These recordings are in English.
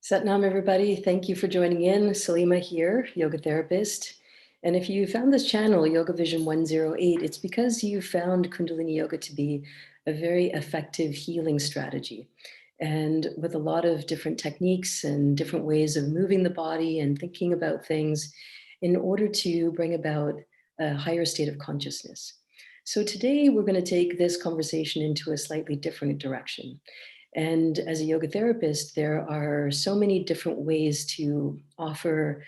Satnam, everybody. Thank you for joining in. Salimah here, yoga therapist. And if you found this channel, YogaVision 108, it's because you found Kundalini Yoga to be a very effective healing strategy. And with a lot of different techniques and different ways of moving the body and thinking about things in order to bring about a higher state of consciousness. So today we're going to take this conversation into a slightly different direction. And as a yoga therapist, there are so many different ways to offer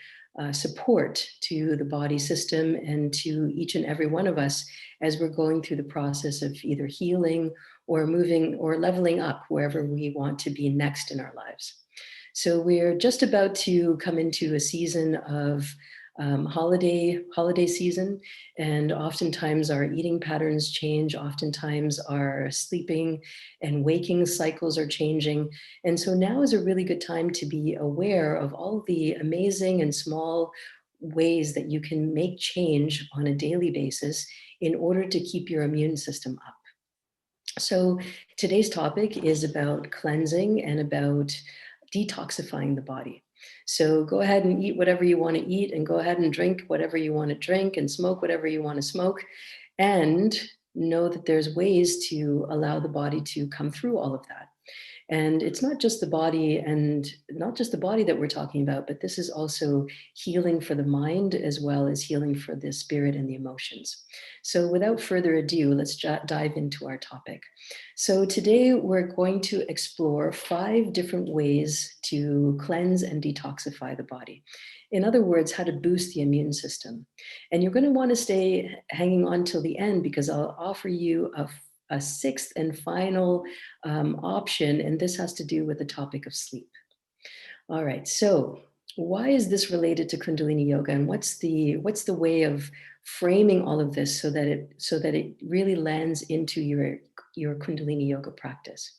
support to the body system and to each and every one of us as we're going through the process of either healing or moving or leveling up wherever we want to be next in our lives. So we're just about to come into a season of holiday season, and oftentimes our eating patterns change. Oftentimes our sleeping and waking cycles are changing, and so now is a really good time to be aware of all the amazing and small ways that you can make change on a daily basis in order to keep your immune system up. So today's topic is about cleansing and about detoxifying the body. So go ahead and eat whatever you want to eat, and go ahead and drink whatever you want to drink, and smoke whatever you want to smoke, and know that there's ways to allow the body to come through all of that. And it's not just the body and not just the body that we're talking about, but this is also healing for the mind as well as healing for the spirit and the emotions. So without further ado, let's dive into our topic. So today we're going to explore 5 different ways to cleanse and detoxify the body. In other words, how to boost the immune system. And you're going to want to stay hanging on till the end, because I'll offer you a 6th and final option, and this has to do with the topic of sleep. All right, so why is this related to Kundalini Yoga, and what's the way of framing all of this so that it really lands into your Kundalini Yoga practice?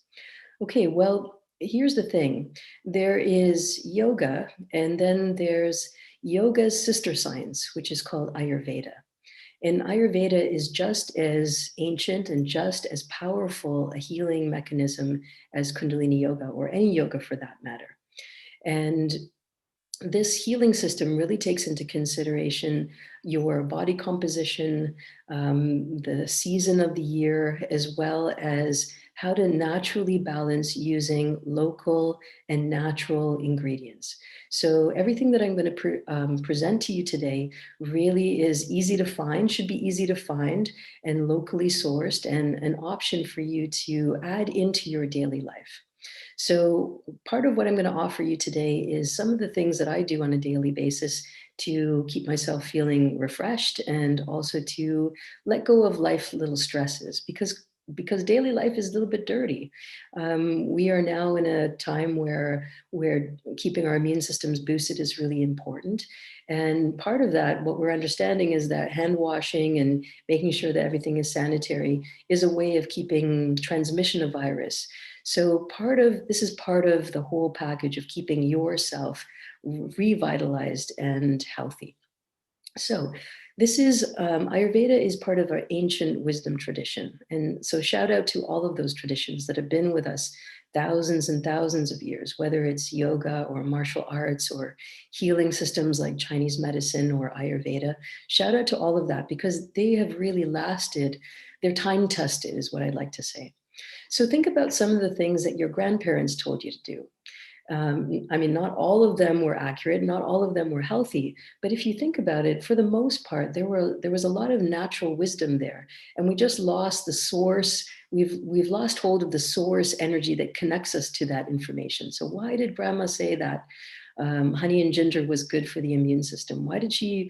Okay, well, here's the thing. There is yoga, and then there's yoga's sister science, which is called Ayurveda. And Ayurveda is just as ancient and just as powerful a healing mechanism as Kundalini Yoga, or any yoga for that matter. And this healing system really takes into consideration your body composition, the season of the year, as well as how to naturally balance using local and natural ingredients. So everything that I'm going to present to you today really is easy to find, should be easy to find, and locally sourced, and an option for you to add into your daily life. So part of what I'm going to offer you today is some of the things that I do on a daily basis to keep myself feeling refreshed, and also to let go of life little stresses, because daily life is a little bit dirty. We are now in a time where keeping our immune systems boosted is really important. And part of that, what we're understanding, is that hand washing and making sure that everything is sanitary is a way of keeping transmission of virus. So this is part of the whole package of keeping yourself revitalized and healthy. So this is, Ayurveda is part of our ancient wisdom tradition. And so shout out to all of those traditions that have been with us thousands and thousands of years, whether it's yoga or martial arts or healing systems like Chinese medicine or Ayurveda. Shout out to all of that, because they have really lasted. They're time tested, is what I'd like to say. So think about some of the things that your grandparents told you to do. I mean, not all of them were accurate, not all of them were healthy, but if you think about it, for the most part, there was a lot of natural wisdom there, and we just lost the source. We've lost hold of the source energy that connects us to that information. So why did Brahma say that honey and ginger was good for the immune system? Why did she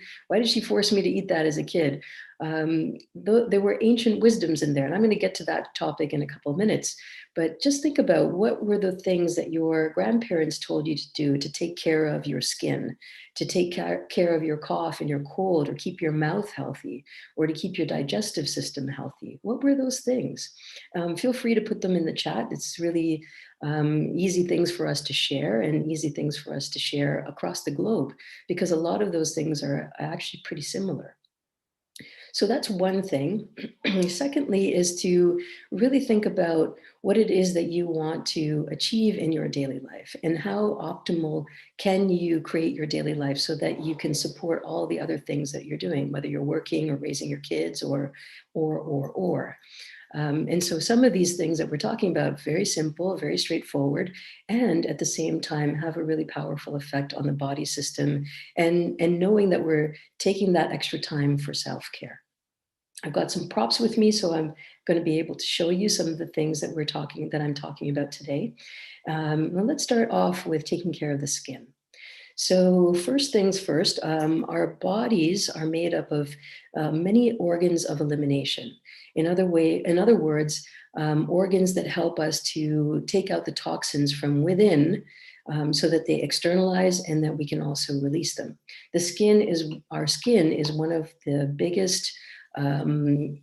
force me to eat that as a kid? There were ancient wisdoms in there, and I'm going to get to that topic in a couple of minutes. But just think about, what were the things that your grandparents told you to do to take care of your skin, to take care of your cough and your cold, or keep your mouth healthy, or to keep your digestive system healthy? What were those things? Feel free to put them in the chat. It's really easy things for us to share, and easy things for us to share across the globe, because a lot of those things are actually pretty similar. So that's one thing. Secondly is to really think about, what it is that you want to achieve in your daily life, and how optimal can you create your daily life so that you can support all the other things that you're doing, whether you're working or raising your kids or. And so some of these things that we're talking about, very simple, very straightforward, and at the same time have a really powerful effect on the body system, and knowing that we're taking that extra time for self-care. I've got some props with me, so I'm going to be able to show you some of the things that I'm talking about today. Well, let's start off with taking care of the skin. So first things first, our bodies are made up of many organs of elimination. In other words, organs that help us to take out the toxins from within, so that they externalize and that we can also release them. Our skin is one of the biggest um,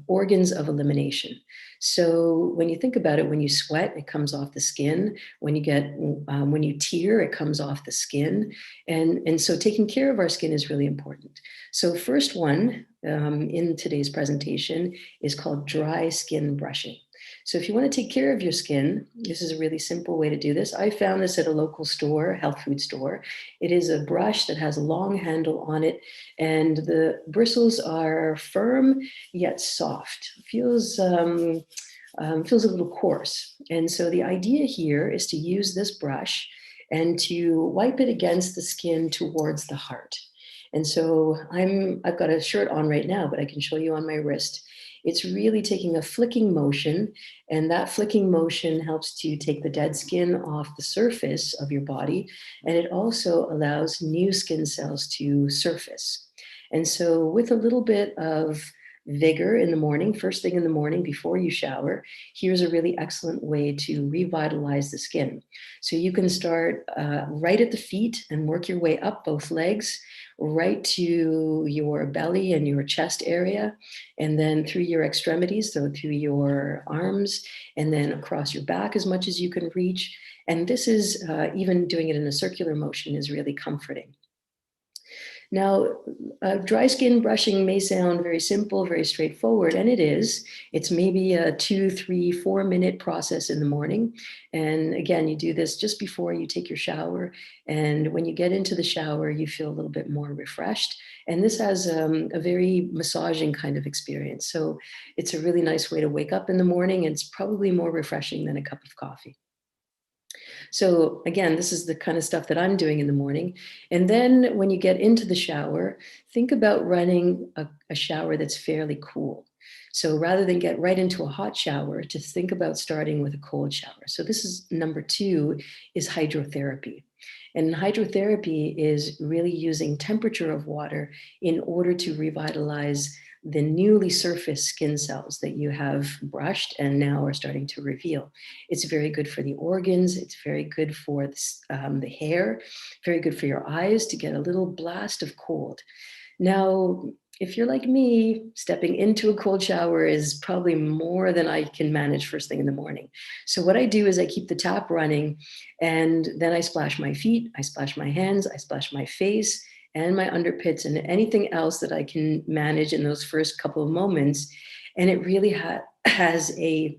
organs of elimination. So when you think about it, when you sweat, it comes off the skin. When you tear, it comes off the skin. And so taking care of our skin is really important. So first one in today's presentation is called dry skin brushing. So if you want to take care of your skin, this is a really simple way to do this. I found this at a local store, health food store. It is a brush that has a long handle on it, and the bristles are firm yet soft. Feels a little coarse. And so the idea here is to use this brush and to wipe it against the skin towards the heart. And so I've got a shirt on right now, but I can show you on my wrist. It's really taking a flicking motion, and that flicking motion helps to take the dead skin off the surface of your body, and it also allows new skin cells to surface. And so with a little bit of vigor in the morning, first thing in the morning before you shower, here's a really excellent way to revitalize the skin. So you can start right at the feet and work your way up both legs, right to your belly and your chest area, and then through your extremities, so through your arms, and then across your back as much as you can reach. And this is, even doing it in a circular motion is really comforting. Now, dry skin brushing may sound very simple, very straightforward, and it is. It's maybe a 2, 3, 4 minute process in the morning. And again, you do this just before you take your shower. And when you get into the shower, you feel a little bit more refreshed. And this has a very massaging kind of experience. So it's a really nice way to wake up in the morning. And it's probably more refreshing than a cup of coffee. So again, this is the kind of stuff that I'm doing in the morning. And then when you get into the shower, think about running a shower that's fairly cool. So rather than get right into a hot shower, to think about starting with a cold shower. So this is number 2, is hydrotherapy. And hydrotherapy is really using temperature of water in order to revitalize the newly surfaced skin cells that you have brushed and now are starting to reveal. It's very good for the organs. It's very good for the hair, very good for your eyes to get a little blast of cold. Now, if you're like me, stepping into a cold shower is probably more than I can manage first thing in the morning. So what I do is I keep the tap running, and then I splash my feet, I splash my hands, I splash my face and my underpits and anything else that I can manage in those first couple of moments. And it really has a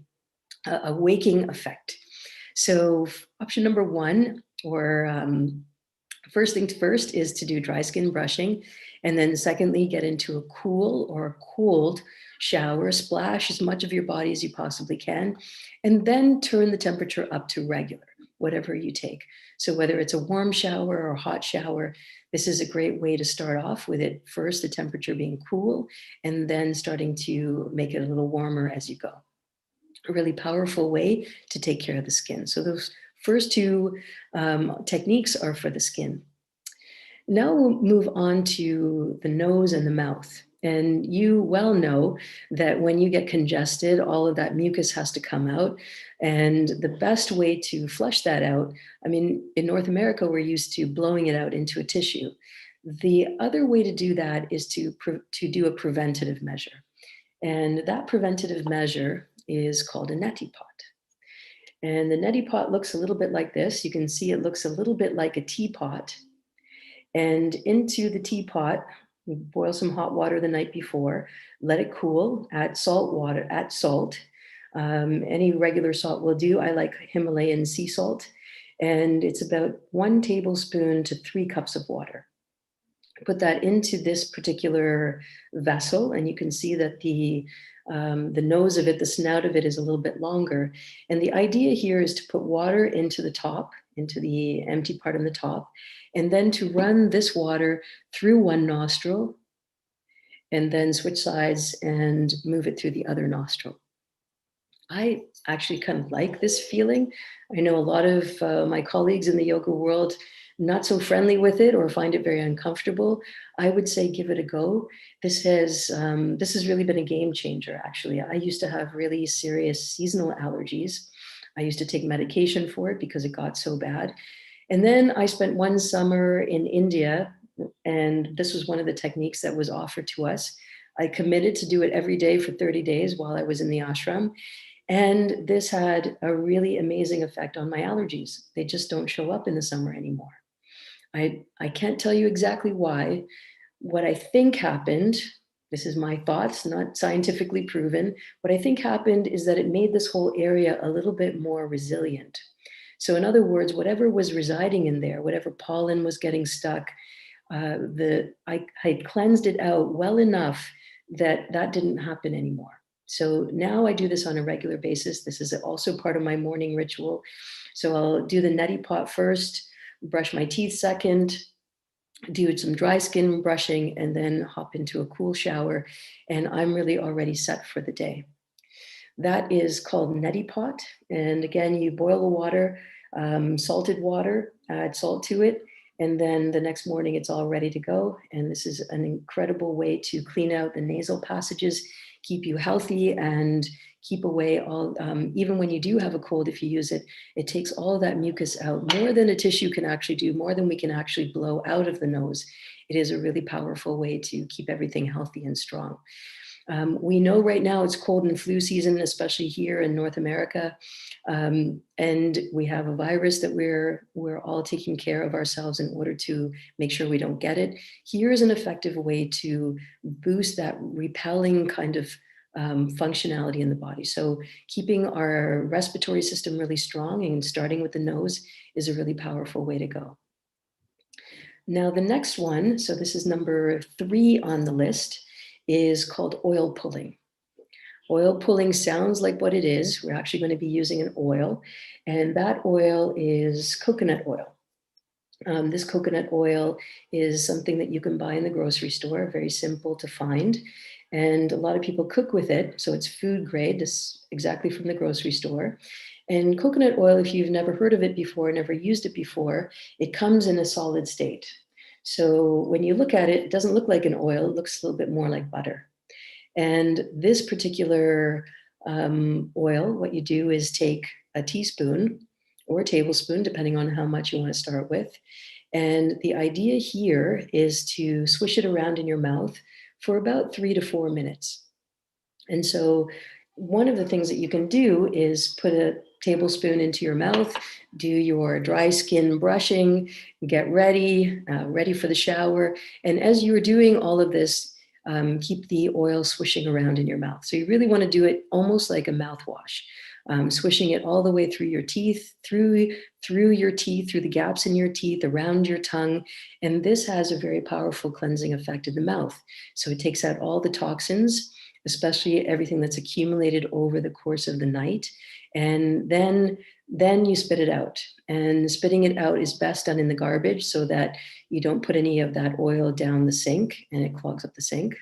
waking effect. So option number 1, or first thing first, is to do dry skin brushing. And then secondly, get into a cool or a cold shower, splash as much of your body as you possibly can, and then turn the temperature up to regular, whatever you take. So whether it's a warm shower or a hot shower, this is a great way to start off with it. First, the temperature being cool, and then starting to make it a little warmer as you go. A really powerful way to take care of the skin. So those first 2 techniques are for the skin. Now we'll move on to the nose and the mouth. And you well know that when you get congested, all of that mucus has to come out. And the best way to flush that out, I mean, in North America, we're used to blowing it out into a tissue. The other way to do that is to do a preventative measure. And that preventative measure is called a Neti Pot. And the Neti Pot looks a little bit like this. You can see it looks a little bit like a teapot. And into the teapot, boil some hot water the night before, let it cool, add salt, Any regular salt will do. I like Himalayan sea salt, and it's about 1 tablespoon to 3 cups of water. Put that into this particular vessel, and you can see that the nose of it, the snout of it, is a little bit longer. And the idea here is to put water into the top, into the empty part on the top, and then to run this water through one nostril, and then switch sides and move it through the other nostril. I actually kind of like this feeling. I know a lot of my colleagues in the yoga world not so friendly with it or find it very uncomfortable. I would say give it a go. This has really been a game changer, actually. I used to have really serious seasonal allergies. I used to take medication for it because it got so bad. And then I spent one summer in India, and this was one of the techniques that was offered to us. I committed to do it every day for 30 days while I was in the ashram. And this had a really amazing effect on my allergies. They just don't show up in the summer anymore. I can't tell you exactly why. What I think happened, this is my thoughts, not scientifically proven. What I think happened is that it made this whole area a little bit more resilient. So in other words, whatever was residing in there, whatever pollen was getting stuck, I had cleansed it out well enough that that didn't happen anymore. So now I do this on a regular basis. This is also part of my morning ritual. So I'll do the Neti Pot first, brush my teeth second, do some dry skin brushing, and then hop into a cool shower. And I'm really already set for the day. That is called Neti Pot. And again, you boil the water, salted water, add salt to it. And then the next morning it's all ready to go. And this is an incredible way to clean out the nasal passages, keep you healthy, and keep away all, even when you do have a cold, if you use it, it takes all that mucus out, more than a tissue can actually do, more than we can actually blow out of the nose. It is a really powerful way to keep everything healthy and strong. We know right now it's cold and flu season, especially here in North America. And we have a virus that we're all taking care of ourselves in order to make sure we don't get it. Here is an effective way to boost that repelling kind of functionality in the body. So keeping our respiratory system really strong and starting with the nose is a really powerful way to go. Now the next one, so this is number 3 on the list, is called oil pulling. Oil pulling sounds like what it is. We're actually going to be using an oil, and that oil is coconut oil. This coconut oil is something that you can buy in the grocery store, very simple to find. And a lot of people cook with it, so it's food grade, this exactly from the grocery store. And coconut oil, if you've never heard of it before, never used it before, it comes in a solid state. So when you look at it, it doesn't look like an oil, it looks a little bit more like butter. And this particular oil, what you do is take a teaspoon or a tablespoon, depending on how much you want to start with. And the idea here is to swish it around in your mouth for about 3 to 4 minutes. And so one of the things that you can do is put a tablespoon into your mouth, do your dry skin brushing, get ready, ready for the shower. And as you are doing all of this, keep the oil swishing around in your mouth. So you really want to do it almost like a mouthwash, swishing it all the way through your teeth, through your teeth, through the gaps in your teeth, around your tongue. And this has a very powerful cleansing effect in the mouth. So it takes out all the toxins, especially everything that's accumulated over the course of the night. And then you spit it out. And spitting it out is best done in the garbage so that you don't put any of that oil down the sink and it clogs up the sink.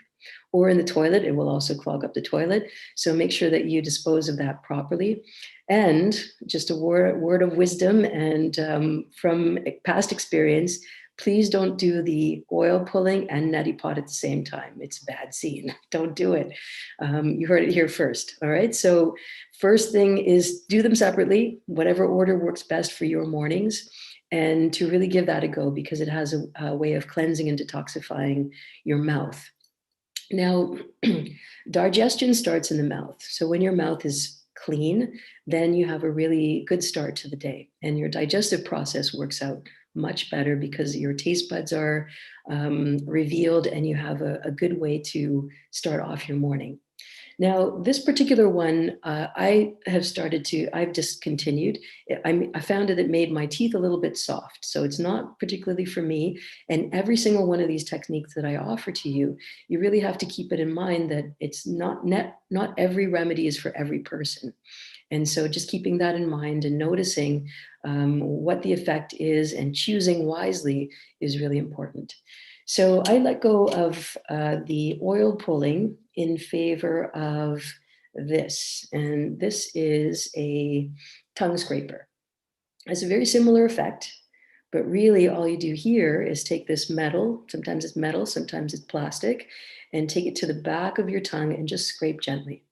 Or in the toilet, it will also clog up the toilet. So make sure that you dispose of that properly. And just a word of wisdom and from past experience, please don't do the oil pulling and neti pot at the same time. It's a bad scene. Don't do it. You heard it here first. All right. So first thing is do them separately, whatever order works best for your mornings, and to really give that a go because it has a way of cleansing and detoxifying your mouth. Now, digestion starts in the mouth. So when your mouth is clean, then you have a really good start to the day and your digestive process works out much better because your taste buds are revealed and you have a good way to start off your morning. Now, this particular one, I've discontinued. I found that it made my teeth a little bit soft. So it's not particularly for me. And every single one of these techniques that I offer to you, you really have to keep it in mind that it's not every remedy is for every person. And so just keeping that in mind and noticing what the effect is and choosing wisely is really important. So I let go of the oil pulling in favor of this. And this is a tongue scraper. It's a very similar effect, but really all you do here is take this metal, sometimes it's metal, sometimes it's plastic, and take it to the back of your tongue and just scrape gently.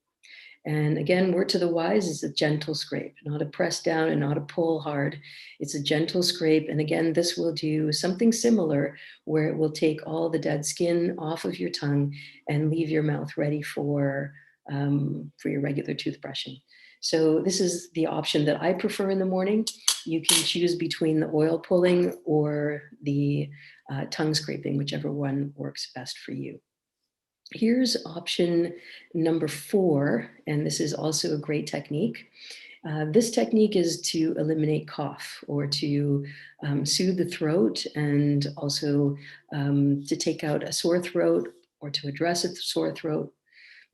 And again, word to the wise is a gentle scrape, not a press down and not a pull hard. It's a gentle scrape. And again, this will do something similar where it will take all the dead skin off of your tongue and leave your mouth ready for your regular toothbrushing. So this is the option that I prefer in the morning. You can choose between the oil pulling or the tongue scraping, whichever one works best for you. Here's option number 4, and this is also a great technique. This technique is to eliminate cough or to soothe the throat, and also to take out a sore throat or to address a sore throat.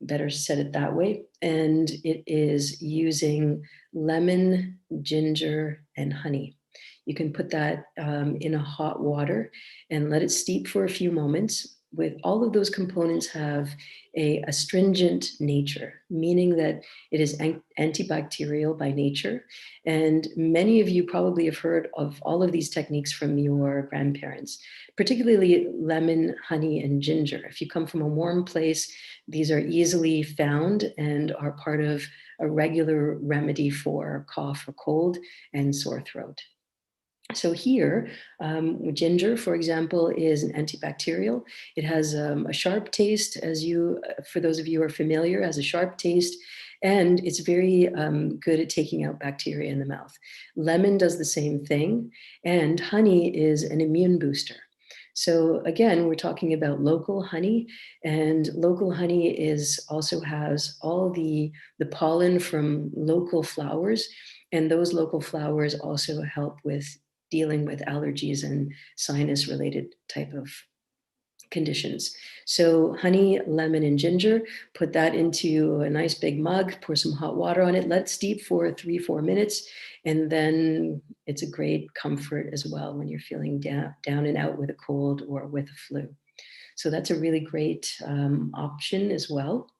Better said it that way. And it is using lemon, ginger, and honey. You can put that in a hot water and let it steep for a few moments. With all of those components have a astringent nature, meaning that it is antibacterial by nature. And many of you probably have heard of all of these techniques from your grandparents, particularly lemon, honey, and ginger. If you come from a warm place, these are easily found and are part of a regular remedy for cough or cold and sore throat. So here, ginger, for example, is an antibacterial. It has a sharp taste, for those of you who are familiar, has a sharp taste, and it's very good at taking out bacteria in the mouth. Lemon does the same thing, and honey is an immune booster. So again, we're talking about local honey, and local honey also has all the pollen from local flowers, and those local flowers also help with dealing with allergies and sinus related type of conditions. So honey, lemon, and ginger, put that into a nice big mug, pour some hot water on it, let it steep for 3-4 minutes. And then it's a great comfort as well when you're feeling down and out with a cold or with a flu. So that's a really great option as well.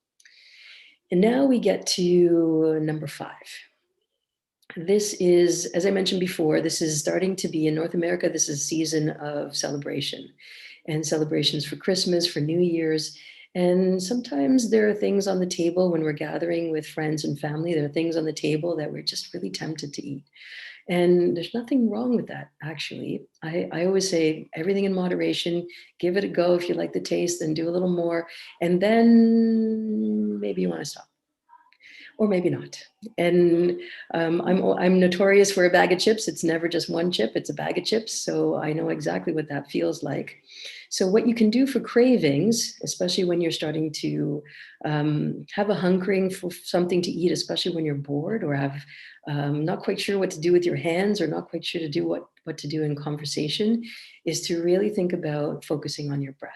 And now we get to number 5. This is, as I mentioned before, this is starting to be in North America. This is a season of celebration and celebrations for Christmas, for New Year's. And sometimes there are things on the table when we're gathering with friends and family. There are things on the table that we're just really tempted to eat. And there's nothing wrong with that, actually. I always say everything in moderation, give it a go if you like the taste, then do a little more. And then maybe you want to stop. Or maybe not. And I'm notorious for a bag of chips. It's never just one chip, it's a bag of chips. So I know exactly what that feels like. So what you can do for cravings, especially when you're starting to have a hankering for something to eat, especially when you're bored or have not quite sure what to do with your hands or not quite sure to do what to do in conversation, is to really think about focusing on your breath.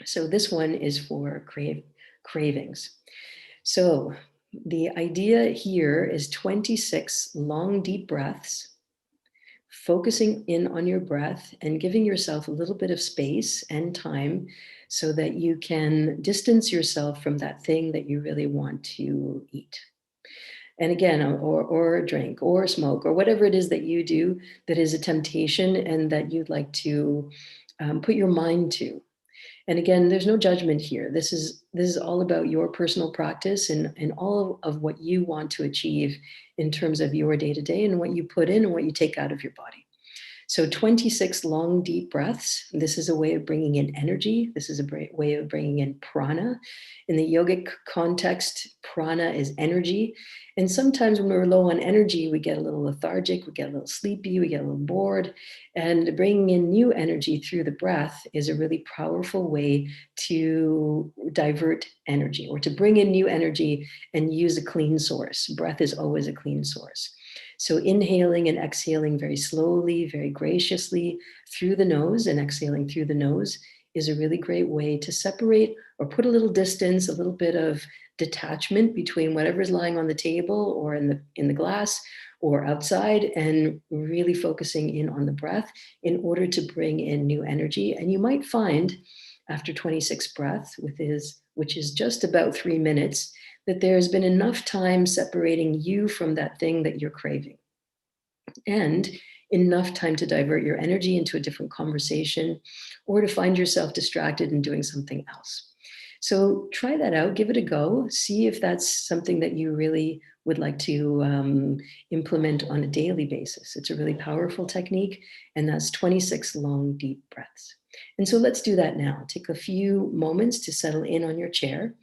So this one is for cravings. So the idea here is 26 long, deep breaths, focusing in on your breath and giving yourself a little bit of space and time so that you can distance yourself from that thing that you really want to eat. And again, or drink or smoke or whatever it is that you do that is a temptation and that you'd like to put your mind to. And again, there's no judgment here. This is all about your personal practice and all of what you want to achieve in terms of your day-to-day and what you put in and what you take out of your body. So 26 long, deep breaths. This is a way of bringing in energy. This is a way of bringing in prana. In the yogic context, prana is energy. And sometimes when we're low on energy, we get a little lethargic, we get a little sleepy, we get a little bored. And bringing in new energy through the breath is a really powerful way to divert energy, or to bring in new energy and use a clean source. Breath is always a clean source. So inhaling and exhaling very slowly, very graciously through the nose, and exhaling through the nose is a really great way to separate or put a little distance, a little bit of detachment between whatever's lying on the table or in the glass or outside, and really focusing in on the breath in order to bring in new energy. And you might find after 26 breaths, which is just about 3 minutes, that there's been enough time separating you from that thing that you're craving, and enough time to divert your energy into a different conversation, or to find yourself distracted and doing something else. So try that out, give it a go, see if that's something that you really would like to implement on a daily basis. It's a really powerful technique, and that's 26 long, deep breaths. And so let's do that now. Take a few moments to settle in on your chair.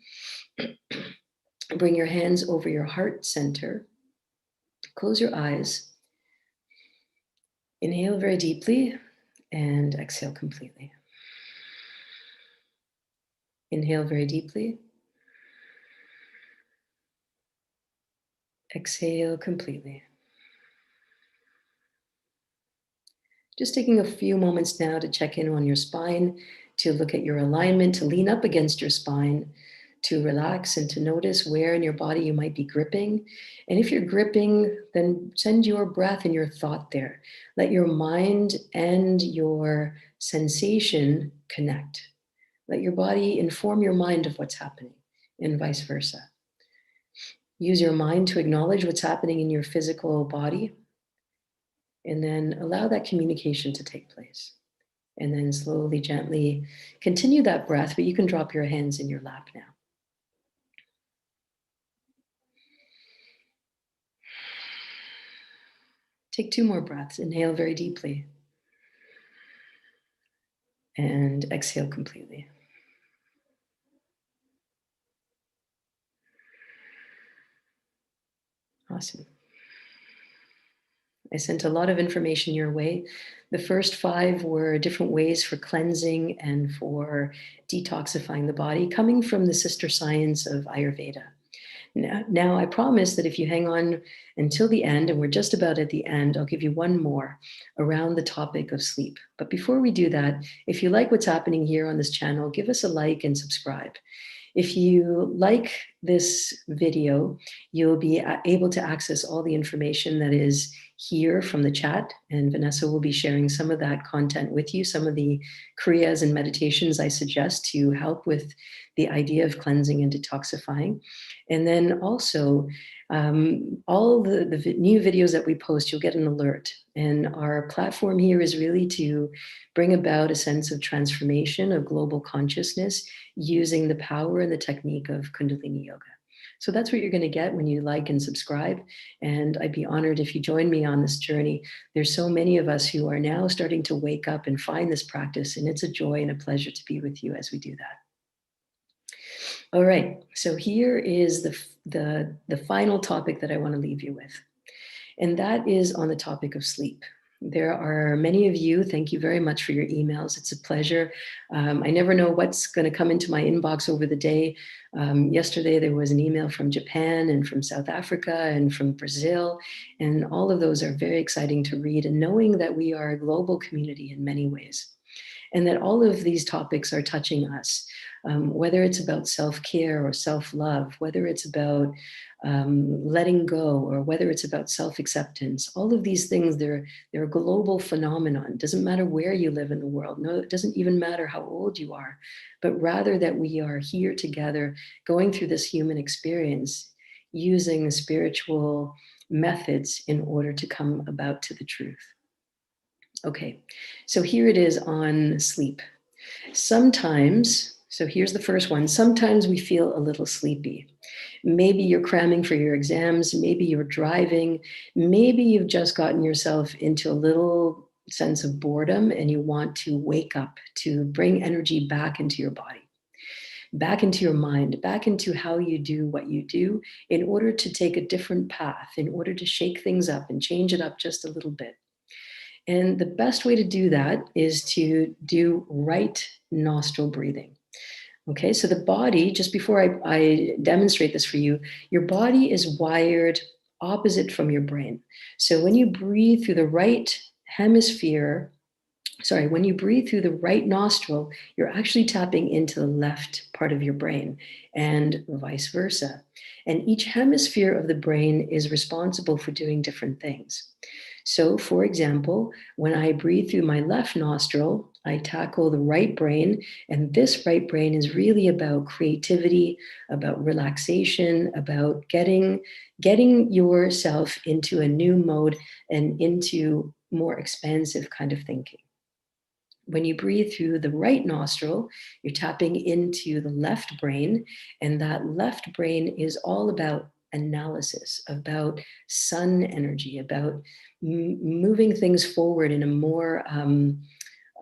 Bring your hands over your heart center. Close your eyes. Inhale very deeply and exhale completely. Inhale very deeply. Exhale completely. Just taking a few moments now to check in on your spine, to look at your alignment, to lean up against your spine, to relax and to notice where in your body you might be gripping. And if you're gripping, then send your breath and your thought there. Let your mind and your sensation connect. Let your body inform your mind of what's happening, and vice versa. Use your mind to acknowledge what's happening in your physical body, and then allow that communication to take place. And then slowly, gently continue that breath, but you can drop your hands in your lap now. Take 2 more breaths. Inhale very deeply. And exhale completely. Awesome. I sent a lot of information your way. The first 5 were different ways for cleansing and for detoxifying the body, coming from the sister science of Ayurveda. Now, I promise that if you hang on until the end, and we're just about at the end, I'll give you one more around the topic of sleep. But before we do that, if you like what's happening here on this channel, give us a like and subscribe. If you like this video, you'll be able to access all the information that is here from the chat, and Vanessa will be sharing some of that content with you, some of the kriyas and meditations I suggest to help with the idea of cleansing and detoxifying. And then also, all the new videos that we post, you'll get an alert. And our platform here is really to bring about a sense of transformation of global consciousness using the power and the technique of Kundalini Yoga. So that's what you're going to get when you like and subscribe. And I'd be honored if you join me on this journey. There's so many of us who are now starting to wake up and find this practice, and it's a joy and a pleasure to be with you as we do that. All right, so here is the final topic that I want to leave you with, and that is on the topic of sleep. There are many of you, thank you very much for your emails. It's a pleasure. I never know what's going to come into my inbox over the day. Yesterday, there was an email from Japan and from South Africa and from Brazil, and all of those are very exciting to read, and knowing that we are a global community in many ways, and that all of these topics are touching us, whether it's about self-care or self-love, whether it's about letting go, or whether it's about self-acceptance. All of these things, they're a global phenomenon. It doesn't matter where you live in the world. No, it doesn't even matter how old you are, but rather that we are here together going through this human experience using spiritual methods in order to come about to the truth. Okay, so here it is on sleep. Sometimes, so here's the first one. Sometimes we feel a little sleepy. Maybe you're cramming for your exams. Maybe you're driving. Maybe you've just gotten yourself into a little sense of boredom and you want to wake up to bring energy back into your body. back into your mind, back into how you do what you do in order to take a different path, in order to shake things up and change it up just a little bit. And the best way to do that is to do right nostril breathing. Okay, so the body, just before I demonstrate this for you, your body is wired opposite from your brain. So when you breathe through the right hemisphere, when you breathe through the right nostril, you're actually tapping into the left part of your brain and vice versa. And each hemisphere of the brain is responsible for doing different things. So, for example, when I breathe through my left nostril, I tackle the right brain. And this right brain is really about creativity, about relaxation, about getting yourself into a new mode and into more expansive kind of thinking. When you breathe through the right nostril, you're tapping into the left brain, and that left brain is all about analysis, about sun energy, about moving things forward in a more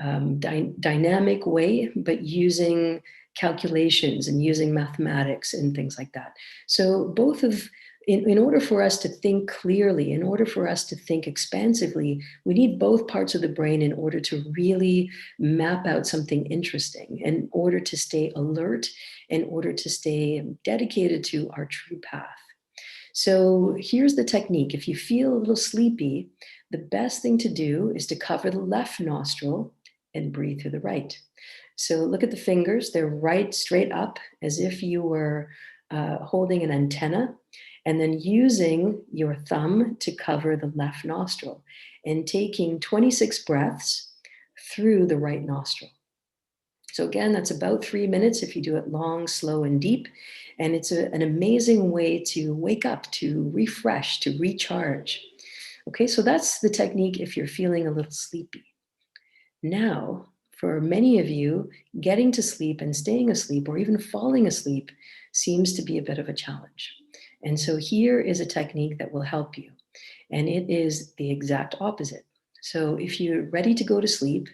dynamic way, but using calculations and using mathematics and things like that. So both of in order for us to think clearly, in order for us to think expansively, we need both parts of the brain in order to really map out something interesting, in order to stay alert, in order to stay dedicated to our true path. So here's the technique. If you feel a little sleepy, the best thing to do is to cover the left nostril and breathe through the right. So look at the fingers. They're right straight up as if you were holding an antenna, and then using your thumb to cover the left nostril and taking 26 breaths through the right nostril. So again, that's about 3 minutes if you do it long, slow, and deep. And it's an amazing way to wake up, to refresh, to recharge. Okay, so that's the technique if you're feeling a little sleepy. Now, for many of you, getting to sleep and staying asleep or even falling asleep seems to be a bit of a challenge. And so here is a technique that will help you. And it is the exact opposite. So if you're ready to go to sleep,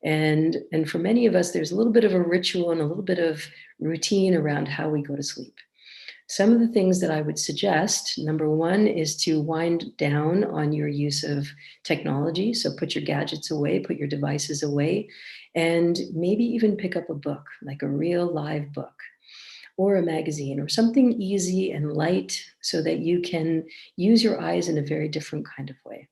and for many of us, there's a little bit of a ritual and a little bit of routine around how we go to sleep. Some of the things that I would suggest, number one, is to wind down on your use of technology. So put your gadgets away, put your devices away, and maybe even pick up a book, like a real live book or a magazine or something easy and light so that you can use your eyes in a very different kind of way.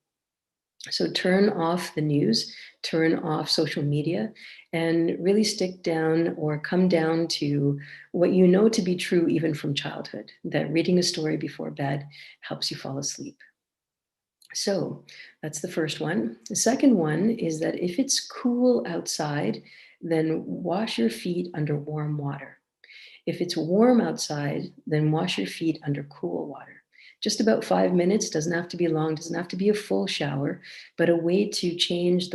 So turn off the news, turn off social media, and really stick down or come down to what you know to be true even from childhood, that reading a story before bed helps you fall asleep. So that's the first one. The second one is that if it's cool outside, then wash your feet under warm water. If it's warm outside, then wash your feet under cool water. Just about 5 minutes, doesn't have to be long, doesn't have to be a full shower, but a way to change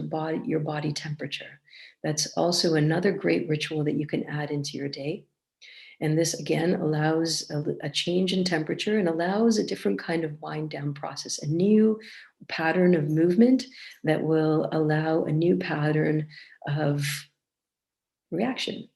your body temperature. That's also another great ritual that you can add into your day. And this again allows a change in temperature and allows a different kind of wind down process, a new pattern of movement that will allow a new pattern of reaction.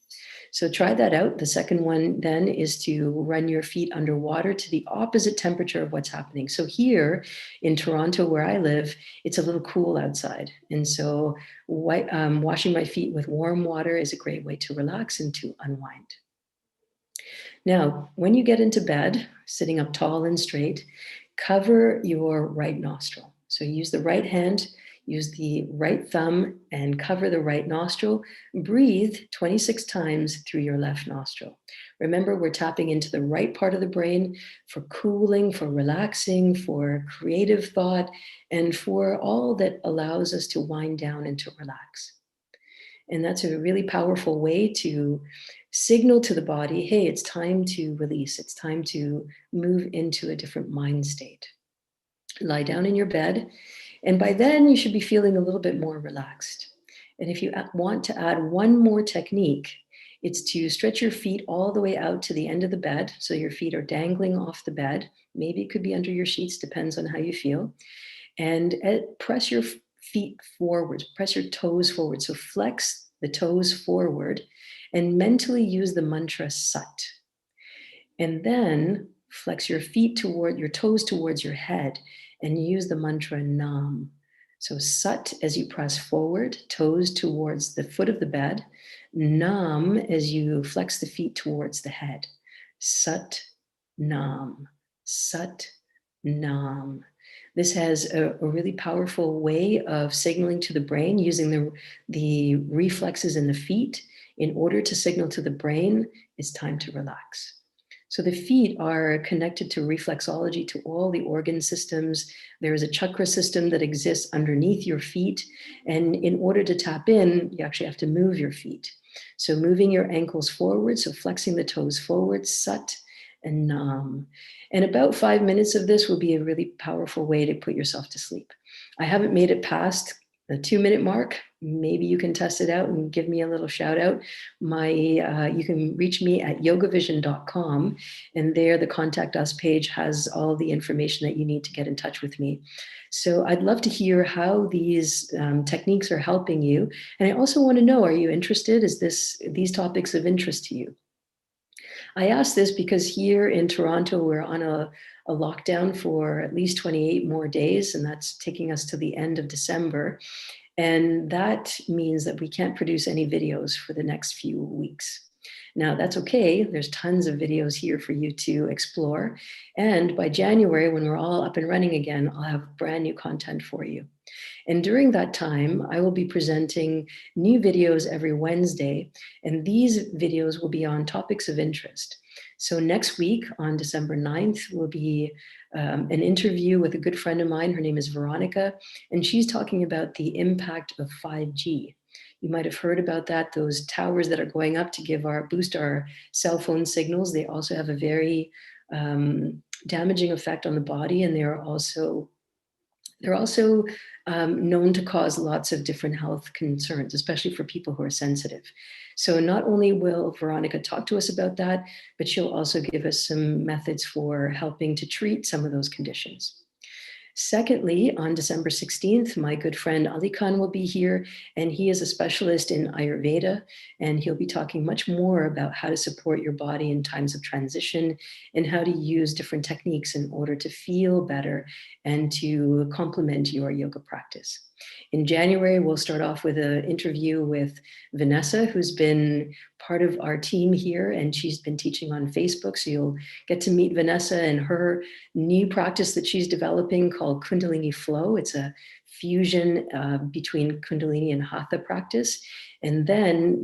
So try that out. The second one then is to run your feet underwater to the opposite temperature of what's happening. So here in Toronto, where I live, it's a little cool outside. And so washing my feet with warm water is a great way to relax and to unwind. Now, when you get into bed, sitting up tall and straight, cover your right nostril. So use the right hand, use the right thumb, and cover the right nostril. Breathe 26 times through your left nostril. Remember, we're tapping into the right part of the brain for cooling, for relaxing, for creative thought, and for all that allows us to wind down and to relax. And that's a really powerful way to signal to the body, hey, it's time to release. It's time to move into a different mind state. Lie down in your bed. And by then you should be feeling a little bit more relaxed. And if you want to add one more technique, it's to stretch your feet all the way out to the end of the bed. So your feet are dangling off the bed. Maybe it could be under your sheets, depends on how you feel. And press your feet forward, press your toes forward. So flex the toes forward and mentally use the mantra Sat. And then flex your feet toward your toes towards your head and use the mantra Nam. So Sat as you press forward, toes towards the foot of the bed. Nam as you flex the feet towards the head. Sat Nam. Sat Nam. This has a really powerful way of signaling to the brain using the reflexes in the feet in order to signal to the brain it's time to relax. So the feet are connected to reflexology, to all the organ systems. There is a chakra system that exists underneath your feet. And in order to tap in, you actually have to move your feet. So moving your ankles forward, so flexing the toes forward, Sat and Nam. And about 5 minutes of this will be a really powerful way to put yourself to sleep. I haven't made it past the 2-minute mark. Maybe you can test it out and give me a little shout out. You can reach me at yogavision.com, and there the contact us page has all the information that you need to get in touch with me. So I'd love to hear how these techniques are helping you. And I also want to know, are you interested? Is these topics of interest to you? I ask this because here in Toronto, we're on a lockdown for at least 28 more days, and that's taking us to the end of December. And that means that we can't produce any videos for the next few weeks. Now, that's okay. There's tons of videos here for you to explore. And by January, when we're all up and running again, I'll have brand new content for you. And during that time, I will be presenting new videos every Wednesday, and these videos will be on topics of interest. So next week on December 9th will be an interview with a good friend of mine. Her name is Veronica, and she's talking about the impact of 5G. You might have heard about that, those towers that are going up to boost our cell phone signals. They also have a very damaging effect on the body, and they're also known to cause lots of different health concerns, especially for people who are sensitive. So not only will Veronica talk to us about that, but she'll also give us some methods for helping to treat some of those conditions. Secondly, on December 16th, my good friend Ali Khan will be here, and he is a specialist in Ayurveda, and he'll be talking much more about how to support your body in times of transition and how to use different techniques in order to feel better and to complement your yoga practice. In January, we'll start off with an interview with Vanessa, who's been part of our team here, and she's been teaching on Facebook. So you'll get to meet Vanessa and her new practice that she's developing called Kundalini Flow. It's a fusion between Kundalini and Hatha practice. And then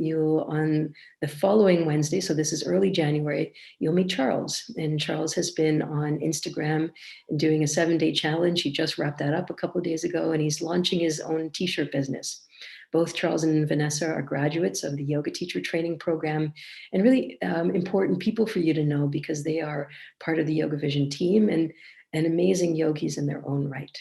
on the following Wednesday, so this is early January, you'll meet Charles. And Charles has been on Instagram and doing a 7-day challenge. He just wrapped that up a couple of days ago, and he's launching his own t-shirt business. Both Charles and Vanessa are graduates of the yoga teacher training program, and really important people for you to know because they are part of the YogaVision team and amazing yogis in their own right.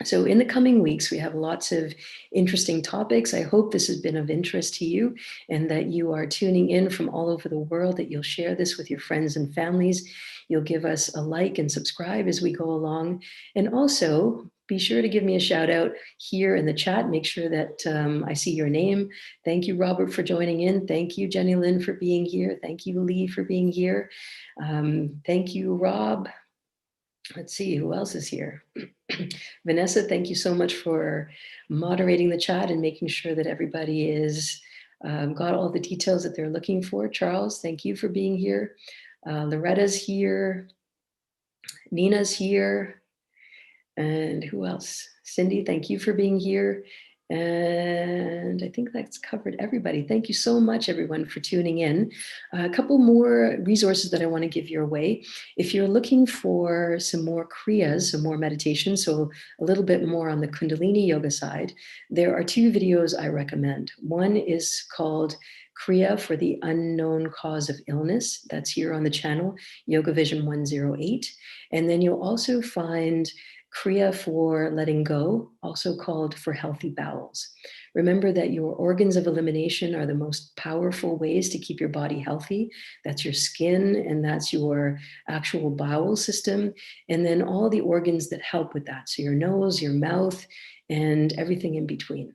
So in the coming weeks, we have lots of interesting topics. I hope this has been of interest to you and that you are tuning in from all over the world, that you'll share this with your friends and families. You'll give us a like and subscribe as we go along. And also be sure to give me a shout out here in the chat. Make sure that I see your name. Thank you, Robert, for joining in. Thank you, Jenny Lynn, for being here. Thank you, Lee, for being here. Thank you, Rob. Let's see, who else is here? Vanessa, thank you so much for moderating the chat and making sure that everybody is got all the details that they're looking for. Charles, thank you for being here. Loretta's here. Nina's here. And who else? Cindy, thank you for being here. And I think that's covered everybody. Thank you so much, everyone, for tuning in. A couple more resources that I want to give your way. If you're looking for some more kriyas, some more meditation, so a little bit more on the Kundalini yoga side, there are 2 videos I recommend. One is called Kriya for the Unknown Cause of Illness. That's here on the channel, YogaVision 108. And then you'll also find Kriya for letting go, also called for healthy bowels. Remember that your organs of elimination are the most powerful ways to keep your body healthy. That's your skin, and that's your actual bowel system, and then all the organs that help with that. So your nose, your mouth, and everything in between.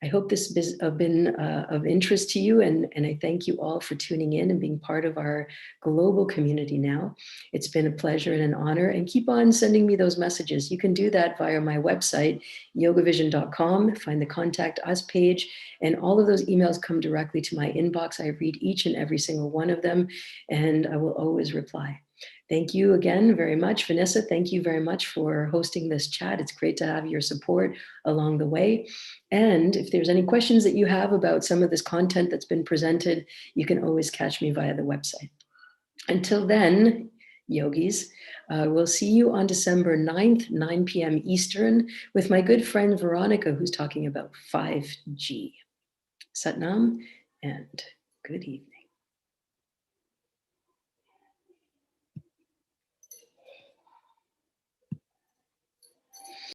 I hope this has been of interest to you, and I thank you all for tuning in and being part of our global community now. It's been a pleasure and an honor, and keep on sending me those messages. You can do that via my website, yogavision.com, find the Contact Us page, and all of those emails come directly to my inbox. I read each and every single one of them, and I will always reply. Thank you again very much. Vanessa, thank you very much for hosting this chat. It's great to have your support along the way. And if there's any questions that you have about some of this content that's been presented, you can always catch me via the website. Until then, yogis, we'll see you on December 9th, 9 p.m. Eastern, with my good friend Veronica, who's talking about 5G. Satnam, and good evening.